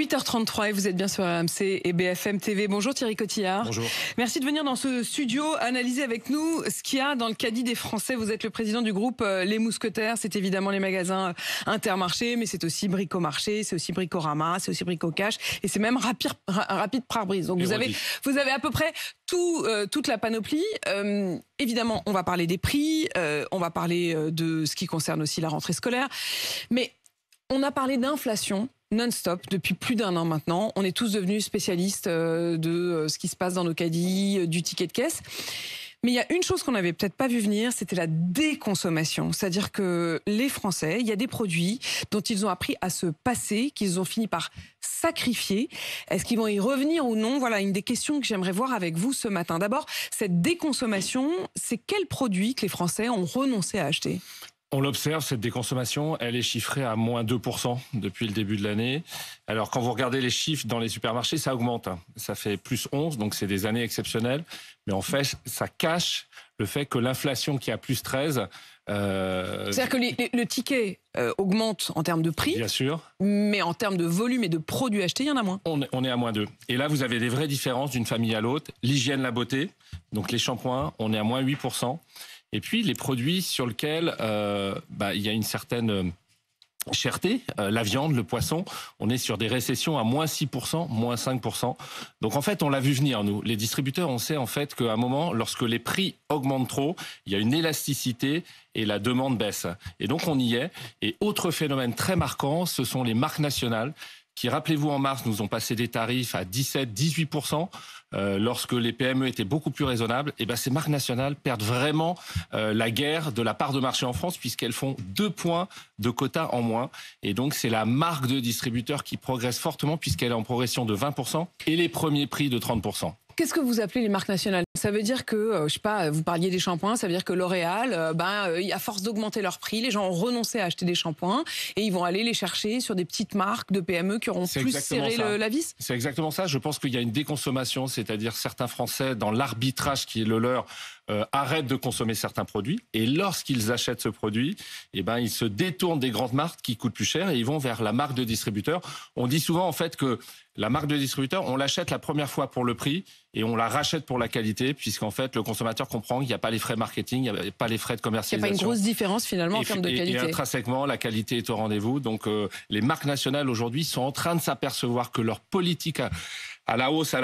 8h33 et vous êtes bien sur RMC et BFM TV. Bonjour Thierry Cotillard. Bonjour. Merci de venir dans ce studio analyser avec nous ce qu'il y a dans le caddie des Français. Vous êtes le président du groupe Les Mousquetaires. C'est évidemment les magasins Intermarché, mais c'est aussi Bricomarché, c'est aussi Bricorama, c'est aussi Bricocash et c'est même Rapide Pare-Brise. Donc vous avez à peu près toute la panoplie. Évidemment, on va parler des prix, on va parler de ce qui concerne aussi la rentrée scolaire, mais on a parlé d'inflation non-stop depuis plus d'un an maintenant. On est tous devenus spécialistes de ce qui se passe dans nos caddies, du ticket de caisse. Mais il y a une chose qu'on n'avait peut-être pas vu venir, c'était la déconsommation. C'est-à-dire que les Français, il y a des produits dont ils ont appris à se passer, qu'ils ont fini par sacrifier. Est-ce qu'ils vont y revenir ou non? Voilà une des questions que j'aimerais voir avec vous ce matin. D'abord, cette déconsommation, c'est quels produits que les Français ont renoncé à acheter? On l'observe, cette déconsommation, elle est chiffrée à moins 2% depuis le début de l'année. Alors, quand vous regardez les chiffres dans les supermarchés, ça augmente. Ça fait plus 11, donc c'est des années exceptionnelles. Mais en fait, ça cache le fait que l'inflation qui a plus 13... C'est-à-dire que le ticket augmente en termes de prix, bien sûr, mais en termes de volume et de produits achetés, il y en a moins. On est à moins 2. Et là, vous avez des vraies différences d'une famille à l'autre. L'hygiène, la beauté, donc les shampoings, on est à moins 8%. Et puis les produits sur lesquels il y a une certaine cherté, la viande, le poisson, on est sur des récessions à moins 6%, moins 5%. Donc en fait, on l'a vu venir, nous. Les distributeurs, on sait en fait qu'à un moment, lorsque les prix augmentent trop, il y a une élasticité et la demande baisse. Et donc on y est. Et autre phénomène très marquant, ce sont les marques nationales qui, rappelez-vous, en mars, nous ont passé des tarifs à 17-18%, lorsque les PME étaient beaucoup plus raisonnables. Et ces marques nationales perdent vraiment la guerre de la part de marché en France, puisqu'elles font 2 points de quota en moins. Et donc, c'est la marque de distributeur qui progresse fortement, puisqu'elle est en progression de 20%, et les premiers prix de 30%. Qu'est-ce que vous appelez les marques nationales? Ça veut dire que, je sais pas, vous parliez des shampoings, ça veut dire que L'Oréal, à force d'augmenter leur prix, les gens ont renoncé à acheter des shampoings et ils vont aller les chercher sur des petites marques de PME qui auront plus serré la vis? C'est exactement ça. Je pense qu'il y a une déconsommation, c'est-à-dire certains Français, dans l'arbitrage qui est le leur, arrêtent de consommer certains produits. Et lorsqu'ils achètent ce produit, ils se détournent des grandes marques qui coûtent plus cher et ils vont vers la marque de distributeur. On dit souvent en fait que la marque de distributeur, on l'achète la première fois pour le prix et on la rachète pour la qualité, puisqu'en fait, le consommateur comprend qu'il n'y a pas les frais marketing, il n'y a pas les frais de commercialisation. Il n'y a pas une grosse différence finalement en termes de qualité. Et intrinsèquement, la qualité est au rendez-vous. Donc les marques nationales aujourd'hui sont en train de s'apercevoir que leur politique à la hausse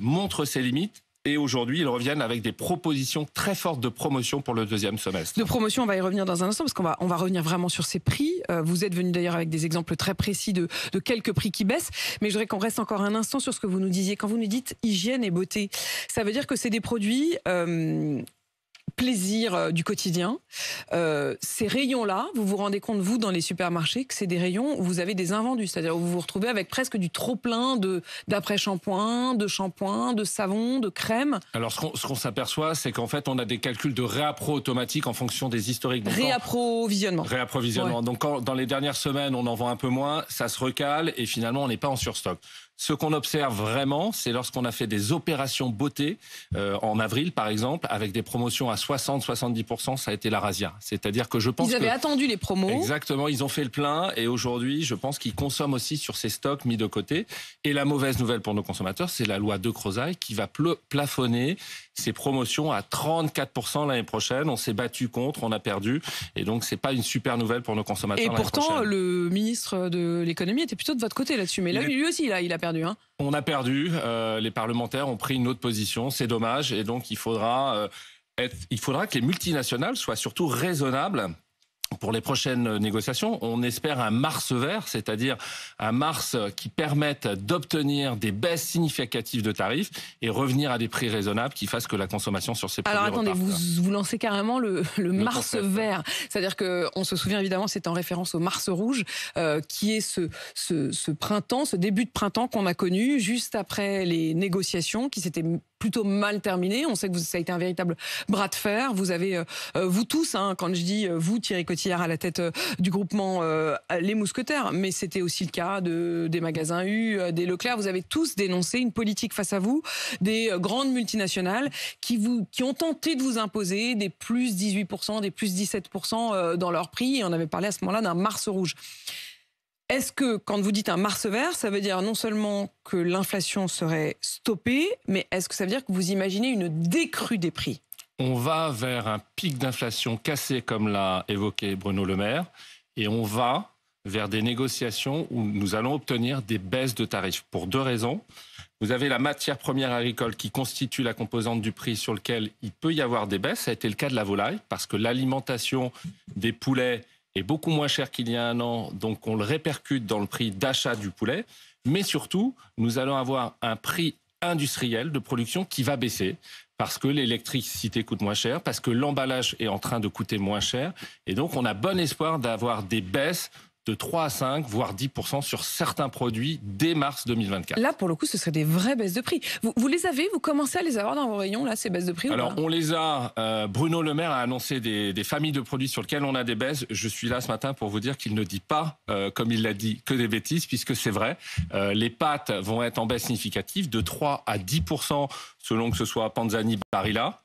montre ses limites. Et aujourd'hui, ils reviennent avec des propositions très fortes de promotion pour le deuxième semestre. De promotion, on va y revenir dans un instant, parce qu'on va revenir vraiment sur ces prix. Vous êtes venu d'ailleurs avec des exemples très précis de quelques prix qui baissent. Mais je voudrais qu'on reste encore un instant sur ce que vous nous disiez. Quand vous nous dites hygiène et beauté, ça veut dire que c'est des produits... plaisir du quotidien. Ces rayons-là, vous vous rendez compte, vous, dans les supermarchés, que c'est des rayons où vous avez des invendus. C'est-à-dire où vous vous retrouvez avec presque du trop-plein d'après-shampoing, de shampoing, de savon, de crème. Alors, ce qu'on s'aperçoit, c'est qu'en fait, on a des calculs de réappro automatique en fonction des historiques. Donc, réapprovisionnement. Ouais. Donc, dans les dernières semaines, on en vend un peu moins, ça se recale et finalement, on n'est pas en surstock. Ce qu'on observe vraiment, c'est lorsqu'on a fait des opérations beauté, en avril par exemple, avec des promotions à 60-70%, ça a été la razzia. C'est-à-dire que je pense Ils avaient attendu les promos. Exactement, ils ont fait le plein et aujourd'hui, je pense qu'ils consomment aussi sur ces stocks mis de côté. Et la mauvaise nouvelle pour nos consommateurs, c'est la loi de Crozaille qui va plafonner ces promotions à 34% l'année prochaine. On s'est battu contre, on a perdu. Et donc, c'est pas une super nouvelle pour nos consommateurs. Et pourtant, le ministre de l'économie était plutôt de votre côté là-dessus. Mais là, lui aussi, il a perdu. Hein. On a perdu. Les parlementaires ont pris une autre position. C'est dommage. Et donc, il faudra que les multinationales soient surtout raisonnables. Pour les prochaines négociations, on espère un mars vert, c'est-à-dire un mars qui permette d'obtenir des baisses significatives de tarifs et revenir à des prix raisonnables qui fassent que la consommation sur ces produits reparte. Alors attendez, vous lancez carrément le mars vert. C'est-à-dire qu'on se souvient évidemment, c'est en référence au mars rouge, qui est ce printemps, ce début de printemps qu'on a connu juste après les négociations qui s'étaient plutôt mal terminé. On sait que ça a été un véritable bras de fer. Vous avez, vous tous, quand je dis vous, Thierry Cotillard à la tête du groupement Les Mousquetaires, mais c'était aussi le cas des magasins U, des Leclerc. Vous avez tous dénoncé une politique face à vous, des grandes multinationales qui ont tenté de vous imposer des plus 18%, des plus 17% dans leur prix. Et on avait parlé à ce moment-là d'un mars rouge. Est-ce que quand vous dites un mars vert, ça veut dire non seulement que l'inflation serait stoppée, mais est-ce que ça veut dire que vous imaginez une décrue des prix? On va vers un pic d'inflation cassé, comme l'a évoqué Bruno Le Maire, et on va vers des négociations où nous allons obtenir des baisses de tarifs pour 2 raisons. Vous avez la matière première agricole qui constitue la composante du prix sur lequel il peut y avoir des baisses. Ça a été le cas de la volaille, parce que l'alimentation des poulets est beaucoup moins chère qu'il y a un an, donc on le répercute dans le prix d'achat du poulet. Mais surtout, nous allons avoir un prix industriel de production qui va baisser, parce que l'électricité coûte moins cher, parce que l'emballage est en train de coûter moins cher. Et donc, on a bon espoir d'avoir des baisses de 3 à 5, voire 10% sur certains produits dès mars 2024. Là, pour le coup, ce seraient des vraies baisses de prix. Vous les avez, vous commencez à les avoir dans vos rayons, là, ces baisses de prix? Alors, on les a. Bruno Le Maire a annoncé des familles de produits sur lesquels on a des baisses. Je suis là ce matin pour vous dire qu'il ne dit pas, comme il l'a dit, que des bêtises, puisque c'est vrai. Les pâtes vont être en baisse significative de 3 à 10%, selon que ce soit Panzani, Barilla.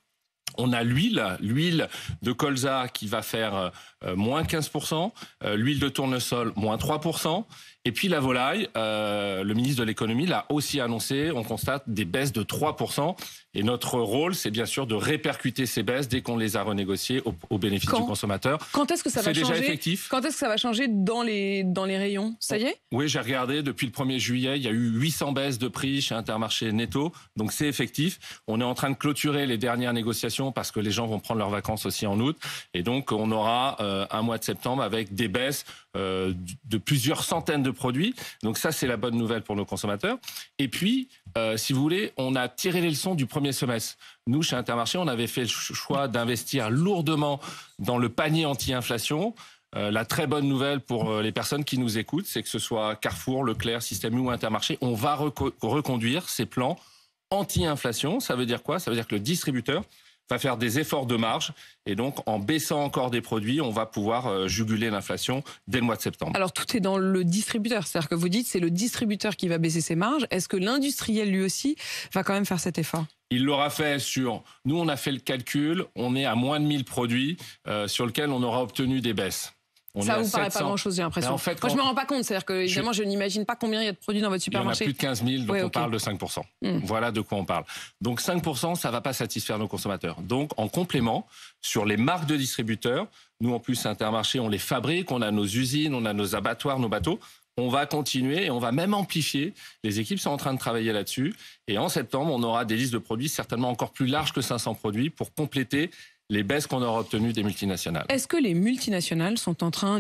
On a l'huile de colza qui va faire moins 15%, l'huile de tournesol moins 3%, et puis la volaille, le ministre de l'économie l'a aussi annoncé, on constate des baisses de 3%, et notre rôle, c'est bien sûr de répercuter ces baisses dès qu'on les a renégociées au bénéfice du consommateur. Quand est-ce que ça va changer? C'est déjà effectif. Quand est-ce que ça va changer dans les rayons? Ça y est? Oui, j'ai regardé, depuis le 1er juillet, il y a eu 800 baisses de prix chez Intermarché Netto, donc c'est effectif. On est en train de clôturer les dernières négociations parce que les gens vont prendre leurs vacances aussi en août, et donc on aura un mois de septembre avec des baisses de plusieurs centaines de produits. Donc ça, c'est la bonne nouvelle pour nos consommateurs. Et puis, si vous voulez, on a tiré les leçons du premier semestre. Nous, chez Intermarché, on avait fait le choix d'investir lourdement dans le panier anti-inflation. La très bonne nouvelle pour les personnes qui nous écoutent, c'est que ce soit Carrefour, Leclerc, Système U ou Intermarché, on va reconduire ces plans anti-inflation. Ça veut dire quoi? Ça veut dire que le distributeur va faire des efforts de marge, et donc en baissant encore des produits, on va pouvoir juguler l'inflation dès le mois de septembre. Alors tout est dans le distributeur, c'est-à-dire que vous dites c'est le distributeur qui va baisser ses marges. Est-ce que l'industriel lui aussi va quand même faire cet effort? Il l'aura fait sur... Nous, on a fait le calcul, on est à moins de 1000 produits sur lesquels on aura obtenu des baisses. Ça vous paraît pas grand-chose, j'ai l'impression. En fait, moi, je me rends pas compte. C'est-à-dire que, évidemment, je n'imagine pas combien il y a de produits dans votre supermarché. Il y en a plus de 15 000, donc on parle de 5%. Voilà de quoi on parle. Donc 5%, ça va pas satisfaire nos consommateurs. Donc, en complément, sur les marques de distributeurs, nous, en plus, Intermarché, on les fabrique, on a nos usines, on a nos abattoirs, nos bateaux. On va continuer et on va même amplifier. Les équipes sont en train de travailler là-dessus. Et en septembre, on aura des listes de produits certainement encore plus larges que 500 produits pour compléter les baisses qu'on aura obtenues des multinationales. Est-ce que les multinationales sont en train,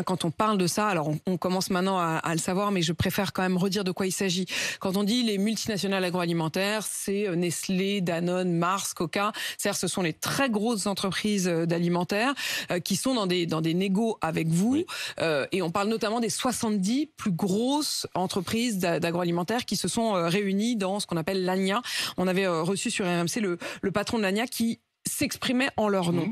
quand on parle de ça, alors on commence maintenant à le savoir, mais je préfère quand même redire de quoi il s'agit. Quand on dit les multinationales agroalimentaires, c'est Nestlé, Danone, Mars, Coca, c'est-à-dire ce sont les très grosses entreprises d'alimentaire qui sont dans des négos avec vous, oui. Et on parle notamment des 70 plus grosses entreprises d'agroalimentaire qui se sont réunies dans ce qu'on appelle l'ANIA. On avait reçu sur RMC le patron de l'ANIA qui s'exprimaient en leur nom.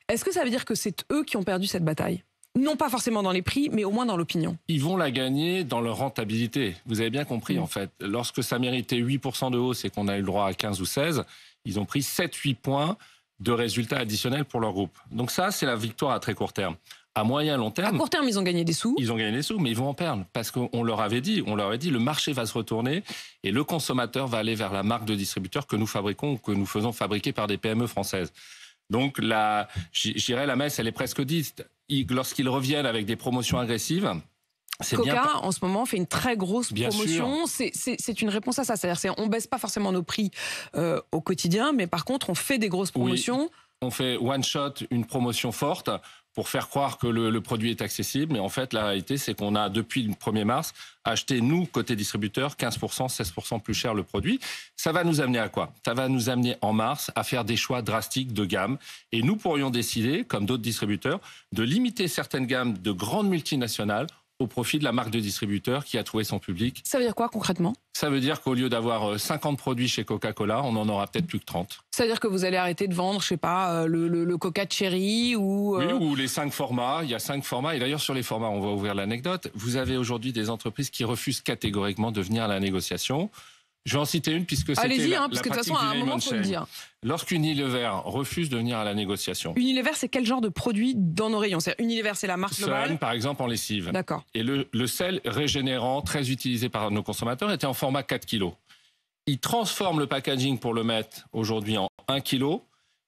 Est-ce que ça veut dire que c'est eux qui ont perdu cette bataille? Non pas forcément dans les prix, mais au moins dans l'opinion. Ils vont la gagner dans leur rentabilité. Vous avez bien compris, en fait. Lorsque ça méritait 8% de hausse et qu'on a eu le droit à 15 ou 16, ils ont pris 7-8 points de résultats additionnels pour leur groupe. Donc ça, c'est la victoire à très court terme. À moyen long terme... À court terme, ils ont gagné des sous. Ils ont gagné des sous, mais ils vont en perdre. Parce qu'on leur avait dit, le marché va se retourner et le consommateur va aller vers la marque de distributeur que nous fabriquons ou que nous faisons fabriquer par des PME françaises. Donc, je dirais, la messe, elle est presque dite. Lorsqu'ils reviennent avec des promotions agressives... Coca, en ce moment, fait une très grosse promotion. C'est une réponse à ça. C'est-à-dire on baisse pas forcément nos prix au quotidien, mais par contre, on fait des grosses promotions. Oui. On fait one shot, une promotion forte pour faire croire que le produit est accessible. Mais en fait, la réalité, c'est qu'on a, depuis le 1er mars, acheté, nous, côté distributeur, 15%, 16% plus cher le produit. Ça va nous amener à quoi? Ça va nous amener en mars à faire des choix drastiques de gamme. Et nous pourrions décider, comme d'autres distributeurs, de limiter certaines gammes de grandes multinationales au profit de la marque de distributeur qui a trouvé son public. Ça veut dire quoi concrètement? Ça veut dire qu'au lieu d'avoir 50 produits chez Coca-Cola, on en aura peut-être plus que 30. Ça veut dire que vous allez arrêter de vendre, je sais pas, le Coca Cherry ou... Oui, ou les 5 formats. Il y a 5 formats. Et d'ailleurs, sur les formats, on va ouvrir l'anecdote. Vous avez aujourd'hui des entreprises qui refusent catégoriquement de venir à la négociation. Je vais en citer une puisque c'était Allez-y, la parce que de toute pratique façon, à un du moment, name il faut le and dire. shame. Lorsqu'Unilever refuse de venir à la négociation. Unilever, c'est quel genre de produit dans nos rayons? Unilever, c'est la marque globale. Sun, par exemple, en lessive. D'accord. Et le sel régénérant, très utilisé par nos consommateurs, était en format 4 kg. Ils transforment le packaging pour le mettre aujourd'hui en 1 kg.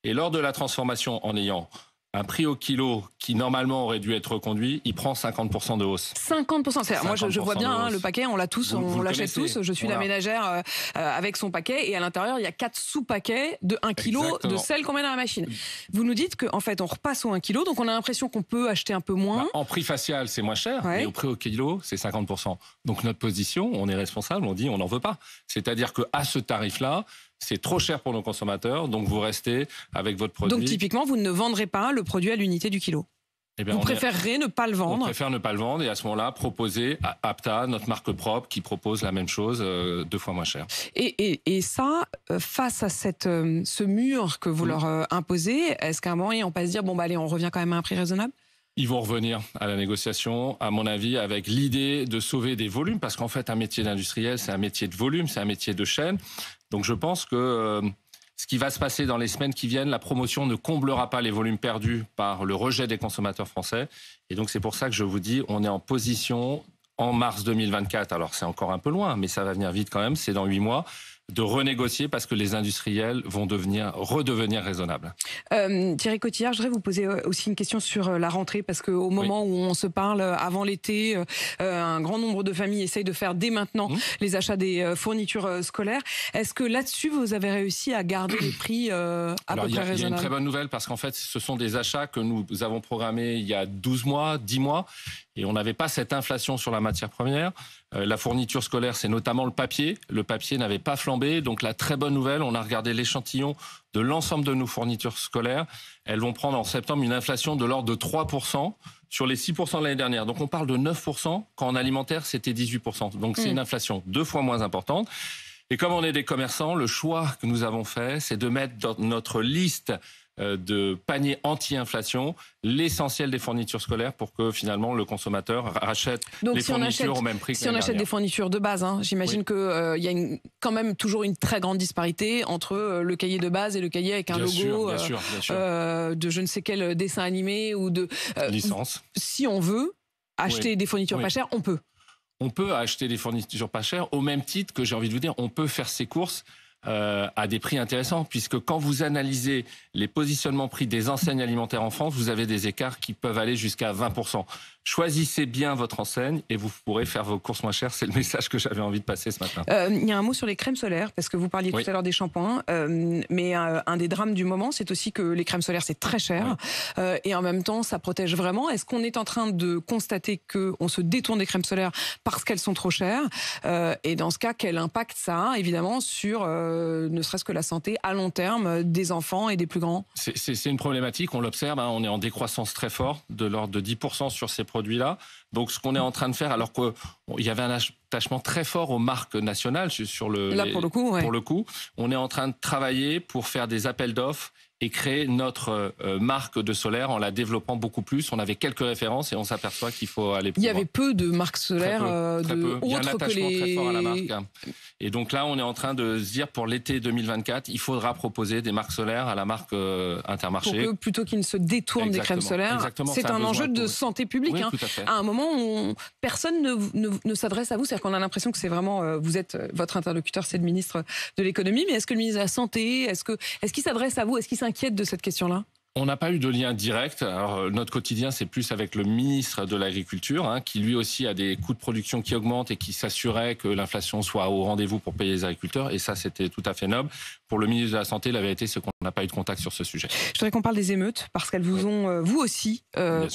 Et lors de la transformation, en ayant un prix au kilo qui normalement aurait dû être reconduit, il prend 50% de hausse. 50%. Moi, je vois bien le paquet, on l'a tous, on l'achète tous. Je suis la ménagère avec son paquet et à l'intérieur, il y a 4 sous-paquets de 1 kg de sel qu'on met dans la machine. Vous nous dites qu'en fait, on repasse au 1 kg, donc on a l'impression qu'on peut acheter un peu moins. En prix facial, c'est moins cher, mais au prix au kilo, c'est 50%. Donc notre position, on est responsable, on dit on n'en veut pas. C'est-à-dire qu'à ce tarif-là, c'est trop cher pour nos consommateurs, donc vous restez avec votre produit. Donc typiquement, vous ne vendrez pas le produit à l'unité du kilo. Eh bien, vous préférerez ne pas le vendre. On préfère ne pas le vendre et à ce moment-là, proposer à Apta, notre marque propre, qui propose la même chose 2 fois moins cher. Et ça, face à ce mur que vous leur imposez, est-ce qu'à un moment, on peut se dire, bon, bah allez, on revient quand même à un prix raisonnable? Ils vont revenir à la négociation, à mon avis, avec l'idée de sauver des volumes, parce qu'en fait, un métier d'industriel, c'est un métier de volume, c'est un métier de chaîne. Donc je pense que ce qui va se passer dans les semaines qui viennent, la promotion ne comblera pas les volumes perdus par le rejet des consommateurs français. Et donc c'est pour ça que je vous dis, on est en position en mars 2024. Alors c'est encore un peu loin, mais ça va venir vite quand même, c'est dans 8 mois. De renégocier parce que les industriels vont redevenir raisonnables. Thierry Cotillard, je voudrais vous poser aussi une question sur la rentrée parce qu'au moment où on se parle, avant l'été, un grand nombre de familles essayent de faire dès maintenant les achats des fournitures scolaires. Est-ce que là-dessus, vous avez réussi à garder les prix à peu près raisonnables? Il y a une très bonne nouvelle parce qu'en fait, ce sont des achats que nous avons programmés il y a 12 mois, 10 mois. Et on n'avait pas cette inflation sur la matière première. La fourniture scolaire, c'est notamment le papier. Le papier n'avait pas flambé. Donc la très bonne nouvelle, on a regardé l'échantillon de l'ensemble de nos fournitures scolaires. Elles vont prendre en septembre une inflation de l'ordre de 3% sur les 6% de l'année dernière. Donc on parle de 9%, quand en alimentaire, c'était 18%. Donc c'est une inflation 2 fois moins importante. Et comme on est des commerçants, le choix que nous avons fait, c'est de mettre dans notre liste de panier anti-inflation l'essentiel des fournitures scolaires pour que finalement le consommateur rachète les fournitures au même prix que si on achète des fournitures de base, j'imagine qu'il y a quand même toujours une très grande disparité entre le cahier de base et le cahier avec un logo bien sûr. de je ne sais quel dessin animé ou de licence. Si on veut acheter des fournitures pas chères, on peut. On peut acheter des fournitures pas chères au même titre que j'ai envie de vous dire, on peut faire ses courses à des prix intéressants, puisque quand vous analysez les positionnements prix des enseignes alimentaires en France, vous avez des écarts qui peuvent aller jusqu'à 20%. Choisissez bien votre enseigne et vous pourrez faire vos courses moins chères. C'est le message que j'avais envie de passer ce matin. Il y a un mot sur les crèmes solaires, parce que vous parliez tout à l'heure des shampoings, mais un des drames du moment, c'est aussi que les crèmes solaires, c'est très cher, et en même temps, ça protège vraiment. Est-ce qu'on est en train de constater qu'on se détourne des crèmes solaires parce qu'elles sont trop chères? Et dans ce cas, quel impact ça a, évidemment, sur ne serait-ce que la santé à long terme des enfants et des plus grands? C'est une problématique, on l'observe, on est en décroissance très forte, de l'ordre de 10% sur ces produits-là. Donc ce qu'on est en train de faire, alors qu'il y avait un attachement très fort aux marques nationales sur pour le coup, on est en train de travailler pour faire des appels d'offres et créer notre marque de solaire en la développant beaucoup plus. On avait quelques références et on s'aperçoit qu'il faut aller plus loin. Il y avait peu de marques solaires très peu. Il y a un attachement très fort à la marque. Et donc là, on est en train de se dire pour l'été 2024, il faudra proposer des marques solaires à la marque Intermarché. Pour que, plutôt qu'ils ne se détournent des crèmes solaires, c'est un enjeu de santé publique. Oui, tout à fait. À un moment où personne ne s'adresse à vous, c'est-à-dire qu'on a l'impression que c'est vraiment, vous êtes votre interlocuteur, c'est le ministre de l'économie, mais est-ce que le ministre de la Santé, est-ce qu'il s'adresse à vous, est-ce qu'il s'inquiète de cette question-là? On n'a pas eu de lien direct. Alors, notre quotidien, c'est plus avec le ministre de l'Agriculture, qui lui aussi a des coûts de production qui augmentent et qui s'assurait que l'inflation soit au rendez-vous pour payer les agriculteurs. Et ça, c'était tout à fait noble. Pour le ministre de la Santé, la vérité, c'est qu'on n'a pas eu de contact sur ce sujet. Je voudrais qu'on parle des émeutes, parce qu'elles vous ont, vous aussi,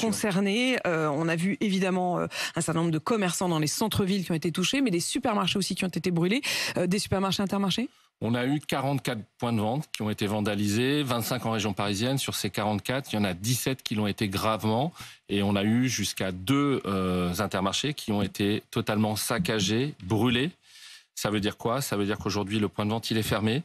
concerné. On a vu évidemment un certain nombre de commerçants dans les centres-villes qui ont été touchés, mais des supermarchés aussi qui ont été brûlés. Des supermarchés Intermarché? On a eu 44 points de vente qui ont été vandalisés, 25 en région parisienne. Sur ces 44, il y en a 17 qui l'ont été gravement. Et on a eu jusqu'à 2 Intermarchés qui ont été totalement saccagés, brûlés. Ça veut dire quoi? Ça veut dire qu'aujourd'hui, le point de vente, il est fermé.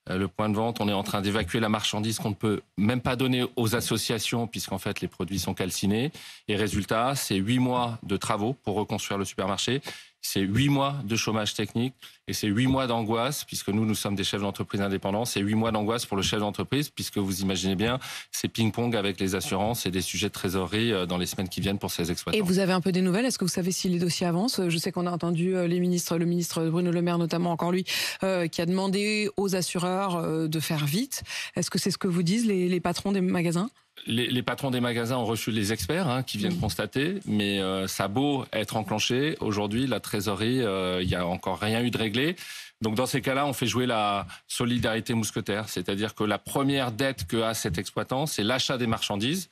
Le point de vente, on est en train d'évacuer la marchandise qu'on ne peut même pas donner aux associations puisqu'en fait, les produits sont calcinés. Et résultat, c'est 8 mois de travaux pour reconstruire le supermarché. c'est 8 mois de chômage technique et c'est 8 mois d'angoisse, puisque nous sommes des chefs d'entreprise indépendants. C'est 8 mois d'angoisse pour le chef d'entreprise, puisque vous imaginez bien, c'est ping-pong avec les assurances et des sujets de trésorerie dans les semaines qui viennent pour ces exploitants. Et vous avez un peu des nouvelles? Est-ce que vous savez si les dossiers avancent? Je sais qu'on a entendu le ministre Bruno Le Maire, notamment encore lui, qui a demandé aux assureurs de faire vite. Est-ce que c'est ce que vous disent les patrons des magasins? Les patrons des magasins ont reçu les experts qui viennent constater, mais ça a beau être enclenché. Aujourd'hui, la trésorerie, il n'y a encore rien eu de réglé. Donc dans ces cas-là, on fait jouer la solidarité mousquetaire. C'est-à-dire que la première dette que a cet exploitant, c'est l'achat des marchandises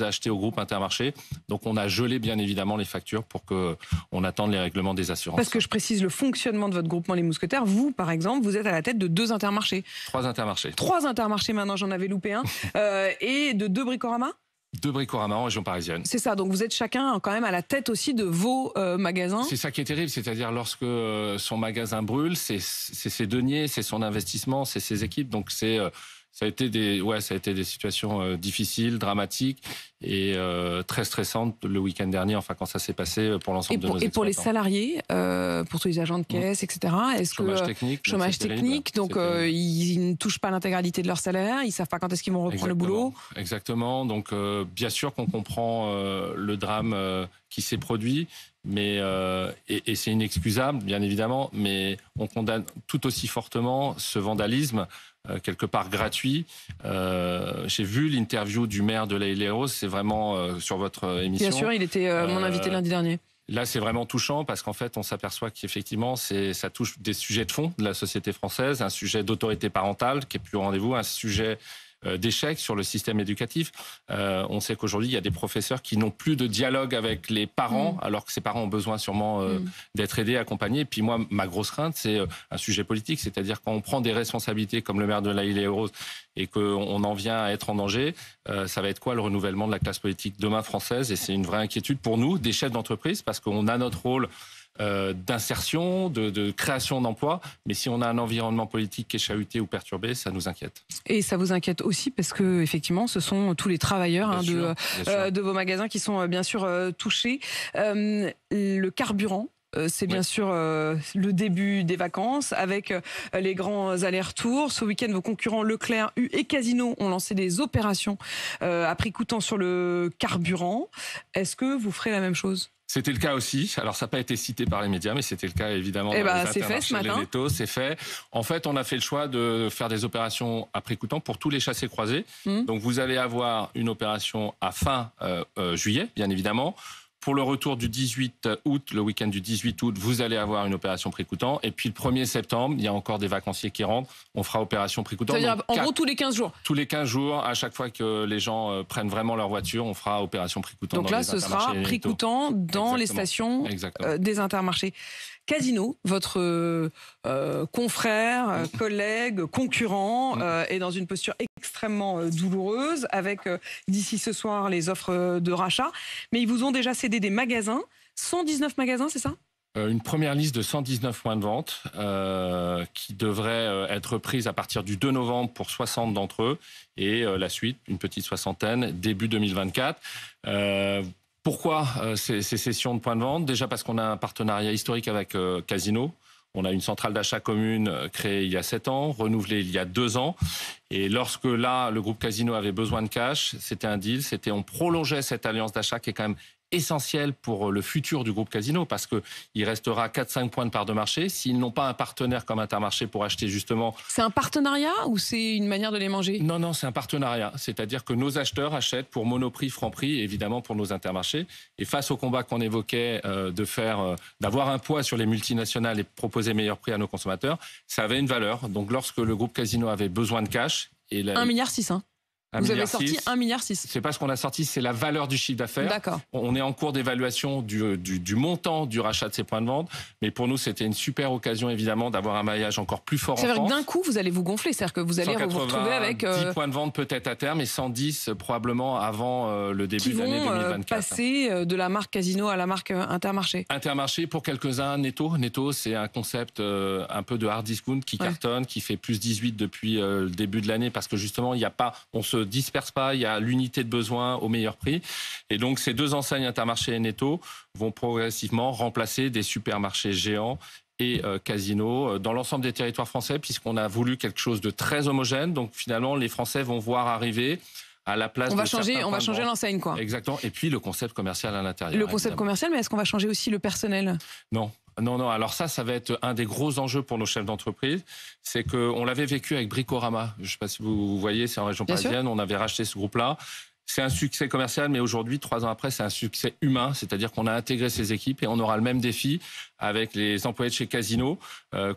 achetées au groupe Intermarché. Donc on a gelé bien évidemment les factures pour qu'on attende les règlements des assurances. Parce que je précise le fonctionnement de votre groupement Les Mousquetaires. Vous, par exemple, vous êtes à la tête de 2 Intermarchés. 3 Intermarchés. 3 Intermarchés maintenant, j'en avais loupé un. Et de 2 Bricorama? 2 Bricorama en région parisienne. C'est ça, donc vous êtes chacun quand même à la tête aussi de vos magasins. C'est ça qui est terrible, c'est-à-dire lorsque son magasin brûle, c'est ses deniers, c'est son investissement, c'est ses équipes. Donc ça a été des situations difficiles, dramatiques et très stressantes le week-end dernier, enfin quand ça s'est passé pour l'ensemble de nos exploitants. Et pour les salariés, pour tous les agents de caisse, etc. Est-ce chômage que technique, chômage technique, donc ils ne touchent pas l'intégralité de leur salaire, ils savent pas quand est-ce qu'ils vont reprendre le boulot. Exactement. Donc bien sûr qu'on comprend le drame qui s'est produit, mais et c'est inexcusable, bien évidemment, mais on condamne tout aussi fortement ce vandalisme. Quelque part gratuit. J'ai vu l'interview du maire de l'Haye-les-Roses, c'est vraiment sur votre émission. Bien sûr, il était mon invité lundi dernier. Là, c'est vraiment touchant parce qu'en fait, on s'aperçoit qu'effectivement, ça touche des sujets de fond de la société française, un sujet d'autorité parentale qui est plus au rendez-vous, un sujet d'échec sur le système éducatif. On sait qu'aujourd'hui, il y a des professeurs qui n'ont plus de dialogue avec les parents, alors que ces parents ont besoin sûrement d'être aidés, accompagnés. Et puis moi, ma grosse crainte, c'est un sujet politique, c'est-à-dire quand on prend des responsabilités comme le maire de l'Haye-les-Roses et qu'on en vient à être en danger, ça va être quoi le renouvellement de la classe politique demain française? Et c'est une vraie inquiétude pour nous, des chefs d'entreprise, parce qu'on a notre rôle d'insertion, de création d'emplois, mais si on a un environnement politique qui est chahuté ou perturbé, ça nous inquiète. Et ça vous inquiète aussi parce que effectivement, ce sont tous les travailleurs de vos magasins qui sont bien sûr touchés. Le carburant. C'est bien sûr le début des vacances avec les grands allers-retours. Ce week-end, vos concurrents Leclerc, U et Casino ont lancé des opérations à prix coûtant sur le carburant. Est-ce que vous ferez la même chose ? C'était le cas aussi. Alors, ça n'a pas été cité par les médias, mais c'était le cas évidemment. C'est fait ce matin. C'est fait. En fait, on a fait le choix de faire des opérations à prix coûtant pour tous les chassés croisés. Donc, vous allez avoir une opération à fin juillet, bien évidemment. Pour le retour du 18 août, le week-end du 18 août, vous allez avoir une opération prix coûtant. Et puis le 1er septembre, il y a encore des vacanciers qui rentrent. On fera opération prix coûtant. C'est-à-dire en gros tous les 15 jours. Tous les 15 jours, à chaque fois que les gens prennent vraiment leur voiture, on fera opération prix coûtant. Donc là, ce sera prix coûtant dans les stations des Intermarchés. Casino, votre confrère, collègue, concurrent, est dans une posture extrêmement douloureuse avec d'ici ce soir les offres de rachat. Mais ils vous ont déjà cédé des magasins, 119 magasins, c'est ça ? Une première liste de 119 points de vente qui devrait être prise à partir du 2 novembre pour 60 d'entre eux et la suite, une petite soixantaine, début 2024. Pourquoi ces cessions de points de vente ? Déjà parce qu'on a un partenariat historique avec Casino. On a une centrale d'achat commune créée il y a 7 ans, renouvelée il y a 2 ans. Et lorsque là, le groupe Casino avait besoin de cash, c'était un deal, on prolongeait cette alliance d'achat qui est quand même essentiel pour le futur du groupe Casino parce qu'il restera 4-5 points de part de marché. S'ils n'ont pas un partenaire comme Intermarché pour acheter justement... C'est un partenariat ou c'est une manière de les manger ? Non, c'est un partenariat. C'est-à-dire que nos acheteurs achètent pour Monoprix, Franprix, évidemment pour nos Intermarchés. Et face au combat qu'on évoquait d'avoir un poids sur les multinationales et proposer meilleur prix à nos consommateurs, ça avait une valeur. Donc lorsque le groupe Casino avait besoin de cash... 1,6 milliard, hein. Vous avez sorti 1,6 milliard. C'est pas ce qu'on a sorti, c'est la valeur du chiffre d'affaires. D'accord. On est en cours d'évaluation du montant du rachat de ces points de vente. Mais pour nous, c'était une super occasion, évidemment, d'avoir un maillage encore plus fort en France. C'est-à-dire que d'un coup, vous allez vous gonfler. C'est-à-dire que vous allez vous retrouver avec... 10 points de vente peut-être à terme et 110 probablement avant le début de l'année 2024. Qui vont passer de la marque Casino à la marque Intermarché. Intermarché, pour quelques-uns, Netto. Netto, c'est un concept un peu de hard discount qui cartonne, qui fait plus 18 depuis le début de l'année parce que justement, il n'y a pas... On se se disperse pas, il y a l'unité de besoin au meilleur prix. Et donc ces deux enseignes Intermarché et Netto vont progressivement remplacer des supermarchés géants et Casino dans l'ensemble des territoires français, puisqu'on a voulu quelque chose de très homogène. Donc finalement, les Français vont voir arriver à la place on va changer l'enseigne, quoi. Exactement. Et puis le concept commercial à l'intérieur. Le concept commercial, mais est-ce qu'on va changer aussi le personnel? Non. Alors ça va être un des gros enjeux pour nos chefs d'entreprise. C'est qu'on l'avait vécu avec Bricorama. Je ne sais pas si vous voyez, c'est en région parisienne. On avait racheté ce groupe-là. C'est un succès commercial, mais aujourd'hui, 3 ans après, c'est un succès humain. C'est-à-dire qu'on a intégré ces équipes et on aura le même défi avec les employés de chez Casino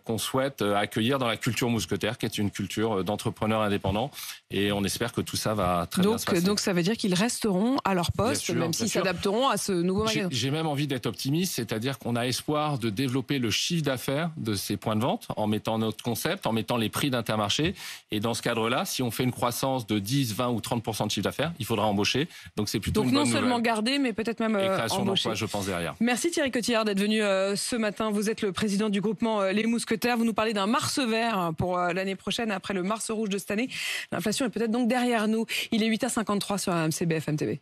qu'on souhaite accueillir dans la culture mousquetaire, qui est une culture d'entrepreneurs indépendants. Et on espère que tout ça va très bien se passer. Donc ça veut dire qu'ils resteront à leur poste, même s'ils s'adapteront à ce nouveau magasin. J'ai même envie d'être optimiste, c'est-à-dire qu'on a espoir de développer le chiffre d'affaires de ces points de vente en mettant notre concept, en mettant les prix d'Intermarché. Et dans ce cadre-là, si on fait une croissance de 10, 20 ou 30% de chiffre d'affaires, il faudra embaucher. Donc c'est plutôt une bonne nouvelle. Donc non seulement garder, mais peut-être même et création embaucher. d'emplois, je pense, derrière. Merci Thierry Cotillard d'être venu ce matin. Vous êtes le président du groupement Les Mousquetaires. Vous nous parlez d'un mars vert pour l'année prochaine, après le mars rouge de cette année. L'inflation est peut-être donc derrière nous. Il est 8h53 sur RMC BFM TV.